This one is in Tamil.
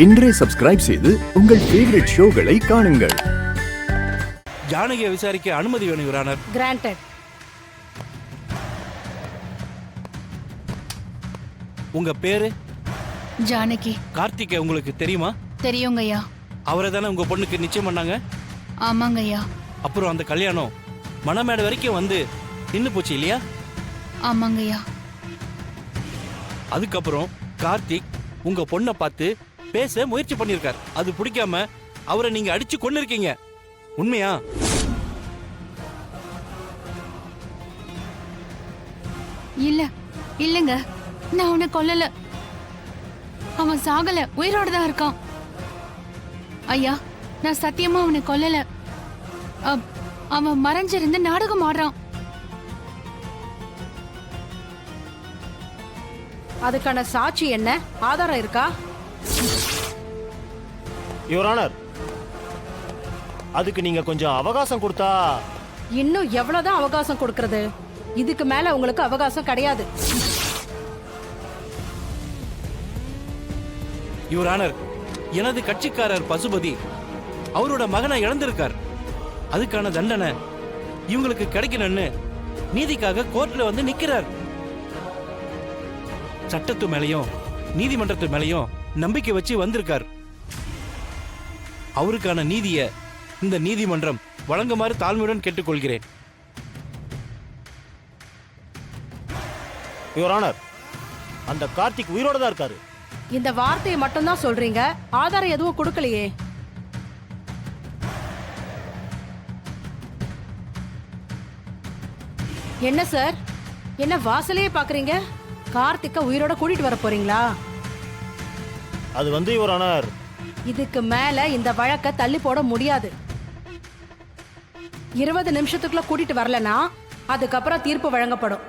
இன்றே சப்ஸ்கிரைப் செய்து உங்கள் ஃபேவரட் ஷோகளை காணுங்கள். ஜானகியை விசாரிக்க அனுமதி வேணும் யுவர் ஆனர். கிராண்டட். உங்க பேரு? ஜானகி. கார்த்திகை உங்களுக்கு தெரியுமா? தெரியுங்கய்யா. அவரை தானே உங்க பொண்ணுக்கு நிச்சயம் பண்ணாங்க? ஆமாங்கய்யா. அப்புறம் அந்த கல்யாணம் மணமேடை வரைக்கும் வந்து நின்னு போச்சு இல்லையா? ஆமாங்கய்யா. அதுக்கப்புறம் கார்த்திக் உங்க பொண்ணை பார்த்து பேச முயற்சி பண்ணிருக்கார். அது பிடிக்காம அவரை நீங்க அடிச்சு கொன்னிருக்கீங்க. உண்மையா? இல்லங்க, நான் அவனை கொல்லல. அவன் சாகல, உயிரோட தான் இருக்கான். ஐயா, நான் சத்தியமா அவனை கொல்லல. அவன் மறைஞ்சிருந்து நாடகம் ஆடுறான். அதுக்கான சாட்சி என்ன? ஆதாரம் இருக்கா? யுவர் ஆனர், அதுக்கு நீங்க கொஞ்சம் அவகாசம் கொடுத்தா. இன்னும் எவ்வளவுதான் அவகாசம் கொடுக்கறது? இதுக்கு மேல உங்களுக்கு அவகாசம் கிடையாது. யுவர் ஆனர், எனது கட்சிக்காரர் பசுபதி அவரோட மகனை இழந்திருக்கார். அதுக்கான தண்டனை இவங்களுக்கு கிடைக்கணும்னு நீதிக்காக கோர்ட்ல வந்து நிக்கிறார். சட்டத்து மேலையும் நீதிமன்றத்து மேலையும் நம்பிக்கை வச்சு வந்திருக்கார். அவருக்கான நீதிய இந்த நீதிமன்றம் வழங்குமாறு தாழ்மையுடன் கேட்டுக்கொள்கிறேன். யுவர் ஆனர், அந்த கார்த்திக் உயிரோட தான் இருக்காரு. இந்த வார்த்தையை மட்டும்தான் சொல்றீங்க, ஆதாரம் எதுவும் கொடுக்கலையே. என்ன சார், என்ன வாசலையே பாக்குறீங்க? கார்த்திக்க உயிரோட கூட்டிட்டு வர போறீங்களா? அது வந்து யுவர் ஆனர், இதுக்கு மேல இந்த வழக்க தள்ளி போட முடியாது. 20 நிமிஷத்துக்குள்ள கூட்டிட்டு வரலனா அதுக்கப்புறம் தீர்ப்பு வழங்கப்படும்.